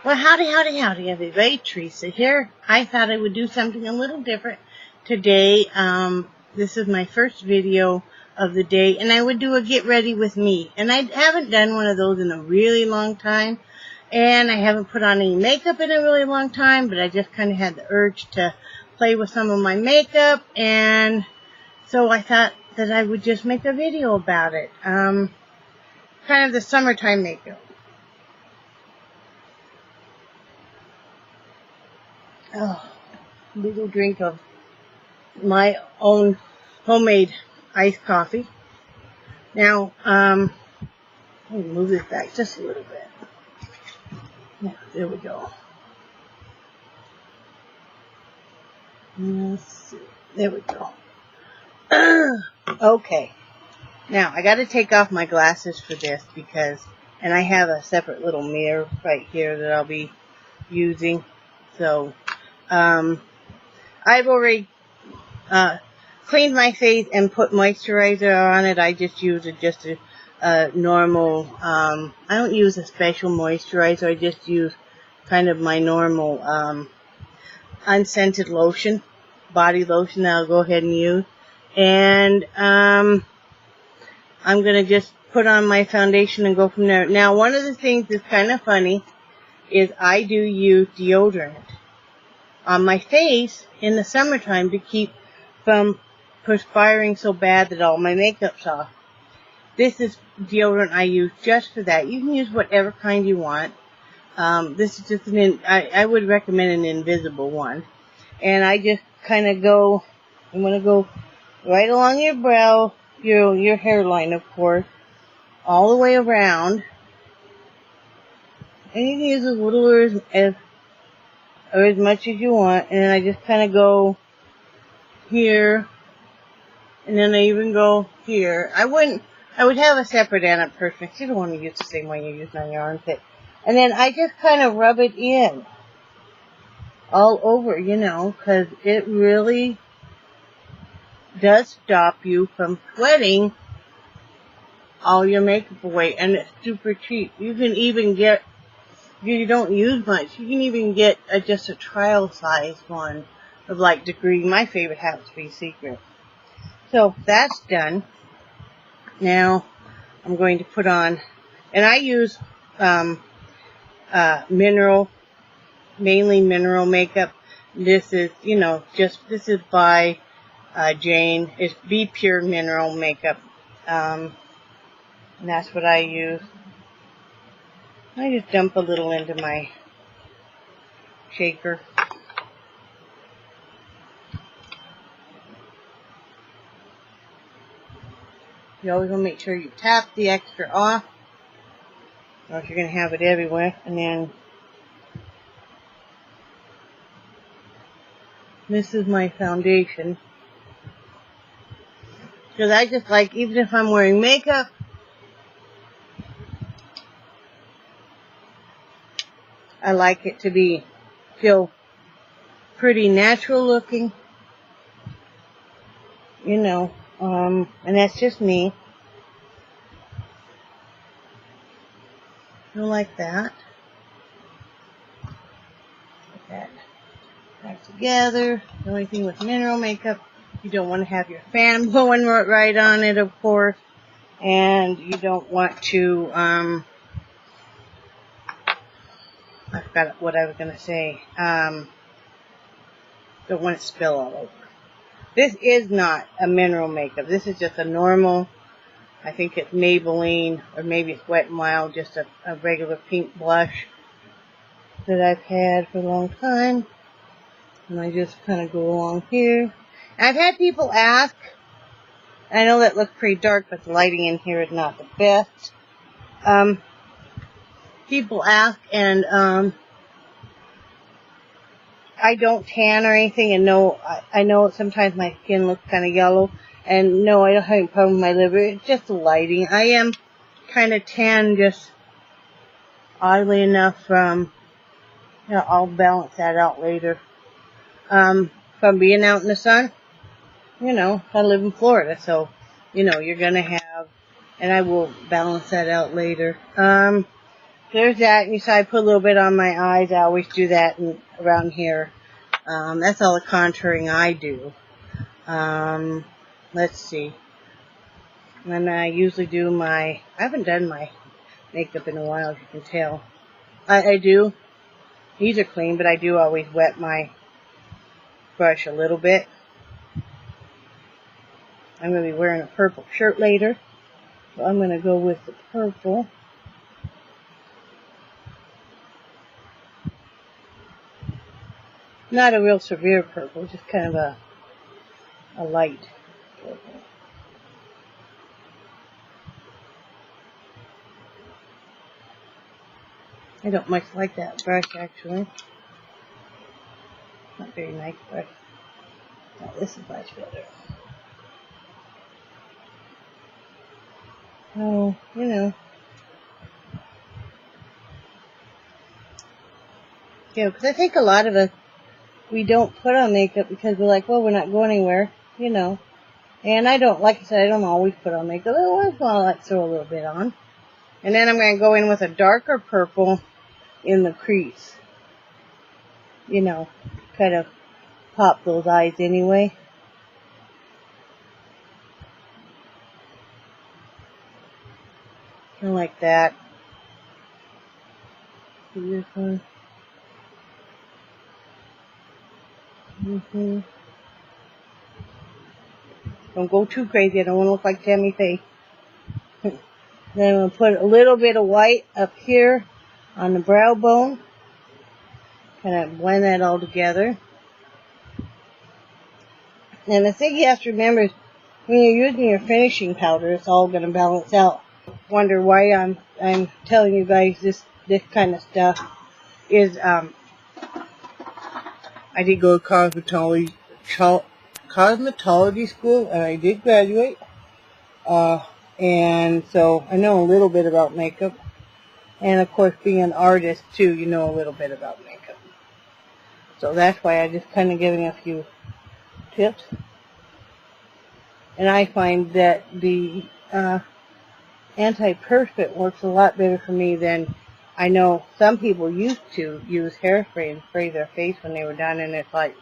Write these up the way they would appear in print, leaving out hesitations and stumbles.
Well, howdy, everybody. Teresa here. I thought I would do something a little different today. This is my first video of the day, and I would do a get ready with me. And I haven't done one of those in a really long time, and I haven't put on any makeup in a really long time, but I just kind of had the urge to play with some of my makeup, and so I thought that I would just make a video about it. Kind of the summertime makeup. Oh, little drink of my own homemade iced coffee. Now, let me move this back just a little bit. Yeah, there we go. Let's see. There we go. Okay. Now, I got to take off my glasses for this and I have a separate little mirror right here that I'll be using. So, I've already cleaned my face and put moisturizer on it. I just use just a normal, I don't use a special moisturizer. I just use kind of my normal unscented lotion, body lotion that I'll go ahead and use. And I'm going to just put on my foundation and go from there. Now, one of the things that's kind of funny is I do use deodorant on my face in the summertime to keep from perspiring so bad that all my makeup's off. This is deodorant I use just for that. You can use whatever kind you want. This is just I would recommend an invisible one. And I just kind of go, I'm going to go right along your brow, your hairline, of course, all the way around. And you can use as little or as much as you want. And then I just kind of go here. And then I even go here. I would have a separate antiperspirant. You don't want to use the same one you're using on your armpit. And then I just kind of rub it in. All over, because it really does stop you from sweating all your makeup away. And it's super cheap. You can even get, if you don't use much, you can even get just a trial size one of like the Grwm. My favorite happens to be Secret. So that's done. Now I'm going to put on, and I use mainly mineral makeup. This is, this is by Jane. It's Be Pure Mineral Makeup. And that's what I use. I just dump a little into my shaker. You always want to make sure you tap the extra off, or else you're going to have it everywhere. And then this is my foundation. Because I just like, even if I'm wearing makeup, I like it to feel pretty natural looking. And that's just me. I like that. Put that back together. The only thing with mineral makeup, you don't want to have your fan blowing right on it, of course. And you don't want to, I forgot what I was going to say. Don't want it to spill all over. This is not a mineral makeup. This is just a normal, I think it's Maybelline, or maybe it's Wet n Wild, just a regular pink blush that I've had for a long time. And I just kind of go along here. And I've had people ask, I know that looks pretty dark, but the lighting in here is not the best. People ask, and I don't tan or anything, and no, I know sometimes my skin looks kind of yellow, and no, I don't have any problem with my liver. It's just the lighting. I am kind of tan, just oddly enough, from, I'll balance that out later. From being out in the sun, I live in Florida, so, you're gonna have, and I will balance that out later. there's that. And you saw I put a little bit on my eyes. I always do that around here. That's all the contouring I do. Let's see. And I usually do I haven't done my makeup in a while, as you can tell. I do. These are clean, but I do always wet my brush a little bit. I'm going to be wearing a purple shirt later, so I'm going to go with the purple. Not a real severe purple, just kind of a light purple. I don't much like that brush, actually. Not very nice brush. Oh, this is much better. Oh, you know. Yeah, because I think a lot of us, we don't put on makeup because we're like, well, we're not going anywhere, you know. And I don't, like I said, I don't always put on makeup. Once in a while, I like to throw a little bit on. And then I'm going to go in with a darker purple in the crease. You know, kind of pop those eyes anyway. Kind of like that. See this one? Don't go too crazy. I don't want to look like Tammy Faye. Then I'm going to put a little bit of white up here on the brow bone. Kind of blend that all together. And the thing you have to remember is when you're using your finishing powder, it's all going to balance out. Wonder why I'm telling you guys this kind of stuff is I did go to cosmetology school, and I did graduate. And so I know a little bit about makeup. And of course, being an artist too, you know a little bit about makeup. So that's why I just kind of giving a few tips. And I find that the anti-perspirant works a lot better for me than I know some people used to use hairspray and spray their face when they were done, and it's like,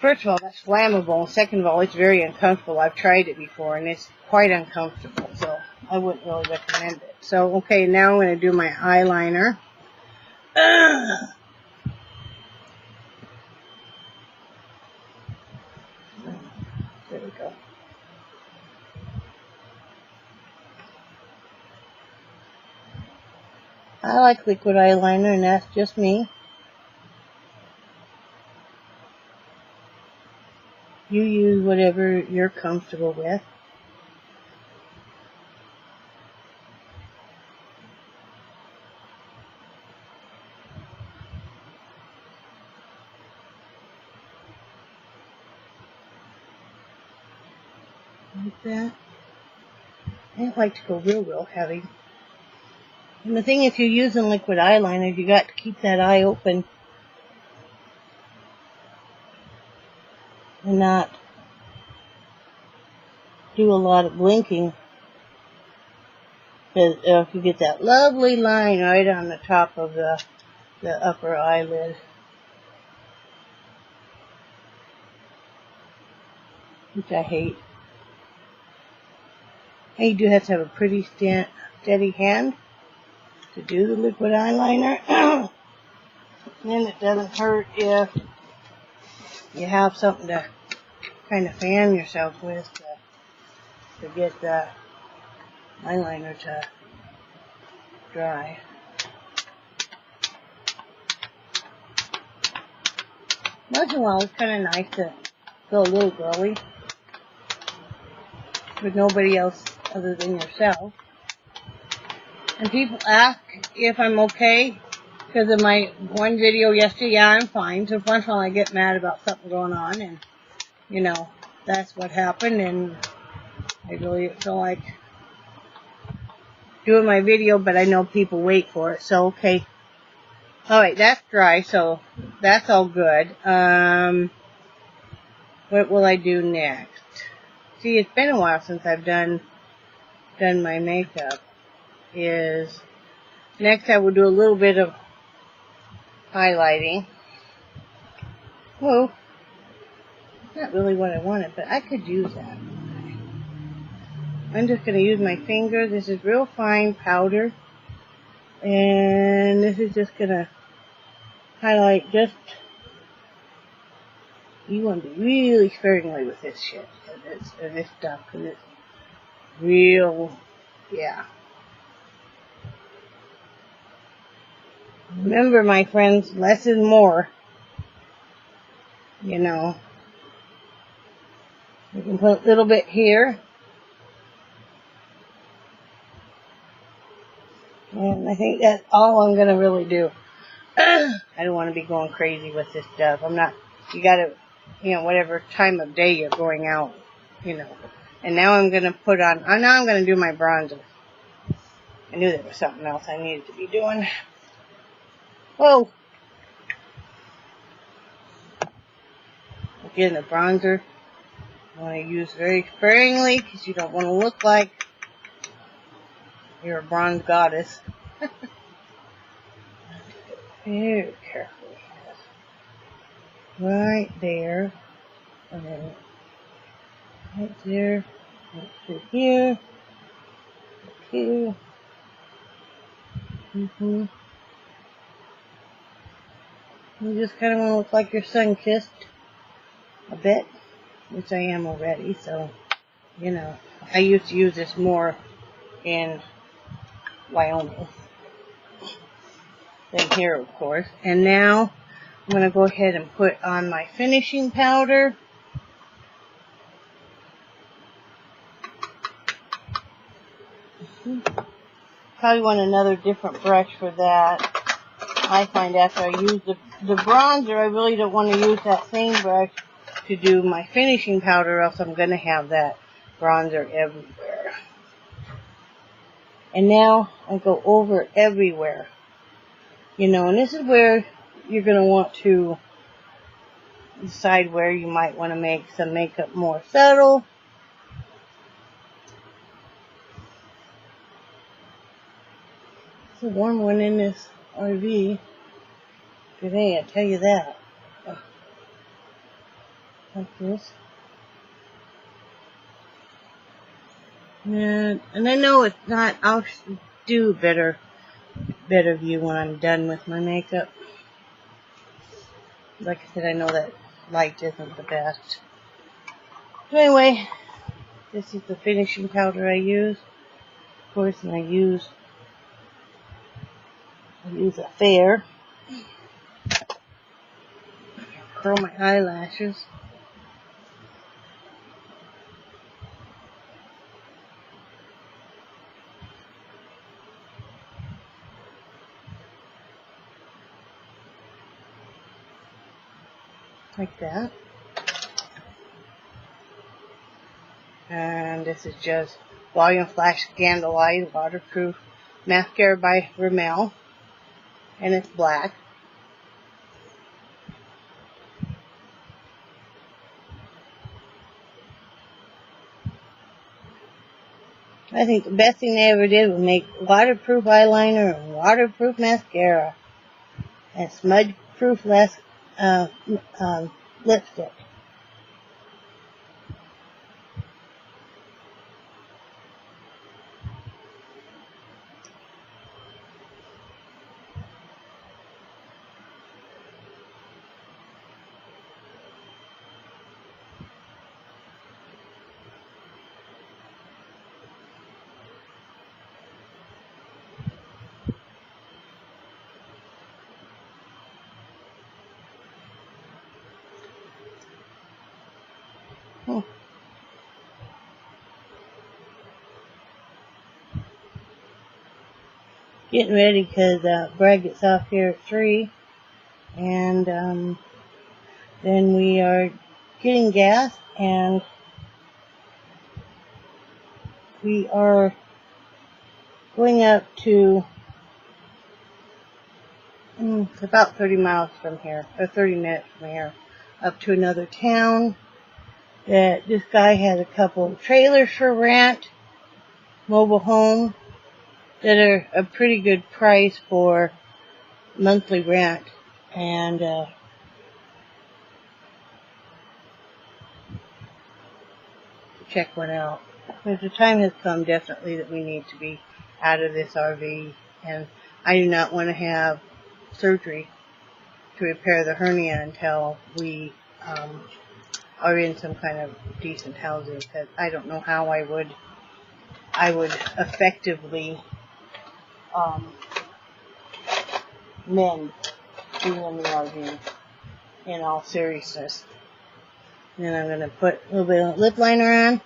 first of all, that's flammable. Second of all, it's very uncomfortable. I've tried it before, and it's quite uncomfortable, so I wouldn't really recommend it. So, okay, now I'm going to do my eyeliner. There we go. I like liquid eyeliner, and that's just me. You use whatever you're comfortable with. Like that. I don't like to go real heavy. And the thing, if you're using liquid eyeliner, you got to keep that eye open and not do a lot of blinking. Because if you get that lovely line right on the top of the upper eyelid, which I hate. And you do have to have a pretty steady hand to do the liquid eyeliner. And then it doesn't hurt if you have something to kind of fan yourself with to get the eyeliner to dry. Once in a while, it's kind of nice to feel a little girly with nobody else other than yourself. And people ask if I'm okay because of my one video yesterday. Yeah, I'm fine. So once in a while I get mad about something going on, and you know, that's what happened, and I really feel like doing my video, but I know people wait for it, so okay. Alright, that's dry, so that's all good. What will I do next? See, it's been a while since I've done my makeup. Next I will do a little bit of highlighting. Whoa. Not really what I wanted, but I could use that. I'm just going to use my finger. This is real fine powder. And this is just going to highlight just... You want to be really sparingly with this shit. This stuff. Because it's real... Yeah. Remember, my friends, less is more. You know. You can put a little bit here. And I think that's all I'm going to really do. I don't want to be going crazy with this stuff. I'm not, you got to, you know, whatever time of day you're going out, you know. And now I'm going to put on, now I'm going to do my bronzer. I knew there was something else I needed to be doing. Whoa. Again, the bronzer, you want to use very sparingly because you don't want to look like you're a bronze goddess. Very carefully. Right there. And then right there. Right through here. Here. You just kind of want to look like you're sun-kissed a bit, which I am already, so, you know. I used to use this more in Wyoming than here, of course. And now I'm going to go ahead and put on my finishing powder. Probably want another different brush for that. I find after I use the bronzer, I really don't want to use that same brush to do my finishing powder, or else I'm going to have that bronzer everywhere. And now I go over everywhere. You know, and this is where you're going to want to decide where you might want to make some makeup more subtle. It's a warm one in this RV today, I tell you that. Like this. And I know it's not, I'll do a better view when I'm done with my makeup. Like I said, I know that light isn't the best. So anyway, this is the finishing powder I use. Of course, and I use a fair. Curl my eyelashes. Like that. And this is just Volume Flash Scandalite Waterproof Mascara by Grwm. And it's black. I think the best thing they ever did was make waterproof eyeliner and waterproof mascara. And smudge-proof lipstick. Getting ready because Brad gets off here at 3, and then we are getting gas, and we are going up to it's about 30 miles from here, or 30 minutes from here, up to another town that this guy has a couple of trailers for rent, mobile home. that are a pretty good price for monthly rent. And check one out. Because the time has come definitely that we need to be out of this RV. And I do not want to have surgery to repair the hernia until we are in some kind of decent housing. Because I don't know how I would effectively mend being in the RV, in all seriousness. Then I'm going to put a little bit of lip liner on.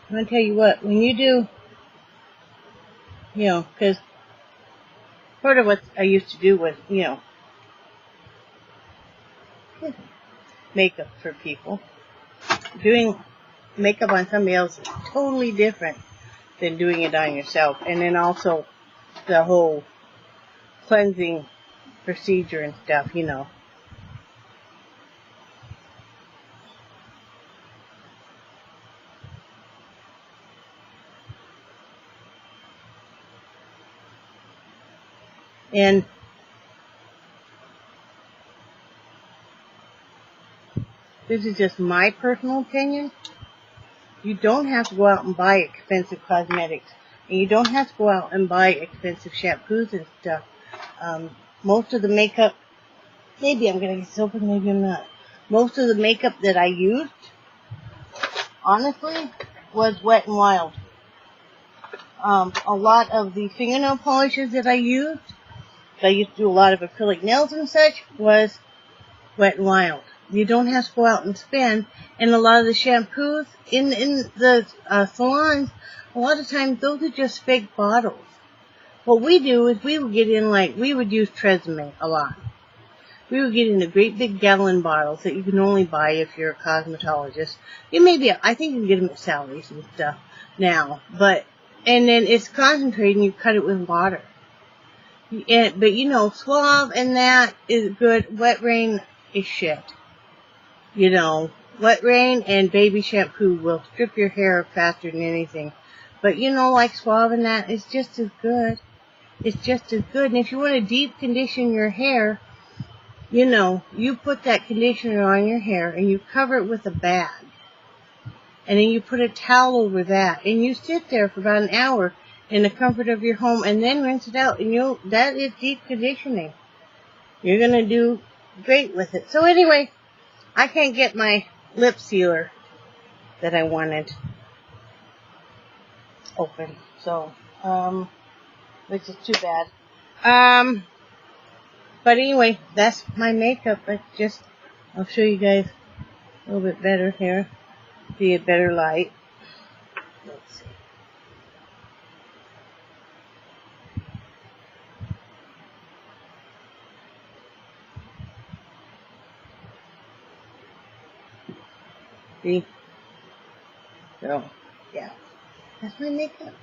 I'm going to tell you what, when you do, because part of what I used to do was, makeup for people. Doing makeup on somebody else is totally different than doing it on yourself. And then also the whole cleansing procedure and stuff, And this is just my personal opinion. You don't have to go out and buy expensive cosmetics. And you don't have to go out and buy expensive shampoos and stuff. Most of the makeup, maybe I'm going to get this open, maybe I'm not. Most of the makeup that I used, honestly, was Wet n Wild. A lot of the fingernail polishes that I used to do a lot of acrylic nails and such, was Wet n Wild. You don't have to go out and spend. And a lot of the shampoos in the salons, a lot of times those are just fake bottles. What we do is we would get in, we would use Tresemme a lot. We would get in the great big gallon bottles that you can only buy if you're a cosmetologist. I think you can get them at Sally's and stuff now. And then it's concentrated and you cut it with water. But Suave and that is good. Wet Rain is shit. Wet Rain and baby shampoo will strip your hair faster than anything. But like Suave and that is just as good. It's just as good. And if you want to deep condition your hair, you put that conditioner on your hair and you cover it with a bag. And then you put a towel over that. And you sit there for about an hour in the comfort of your home and then rinse it out. And that is deep conditioning. You're going to do great with it. So anyway, I can't get my lip sealer that I wanted open. So, which is too bad. But anyway, that's my makeup. I'll show you guys a little bit better here. See a better light. Let's see. See? So, yeah. That's my makeup.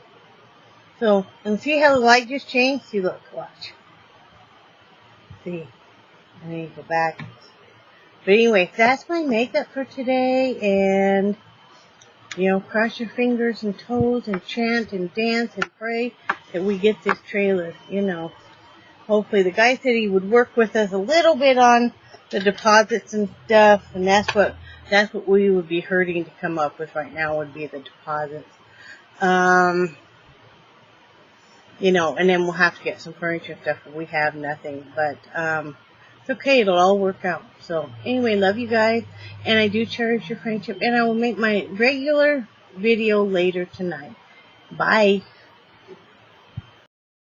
So, and see how the light just changed? See, look, watch. See? And then you go back. But anyway, that's my makeup for today. And, cross your fingers and toes and chant and dance and pray that we get this trailer, Hopefully, the guy said he would work with us a little bit on the deposits and stuff. And that's what we would be hurting to come up with right now would be the deposits. And then we'll have to get some furniture stuff if we have nothing. But, it's okay. It'll all work out. So, anyway, love you guys. And I do cherish your friendship. And I will make my regular video later tonight. Bye.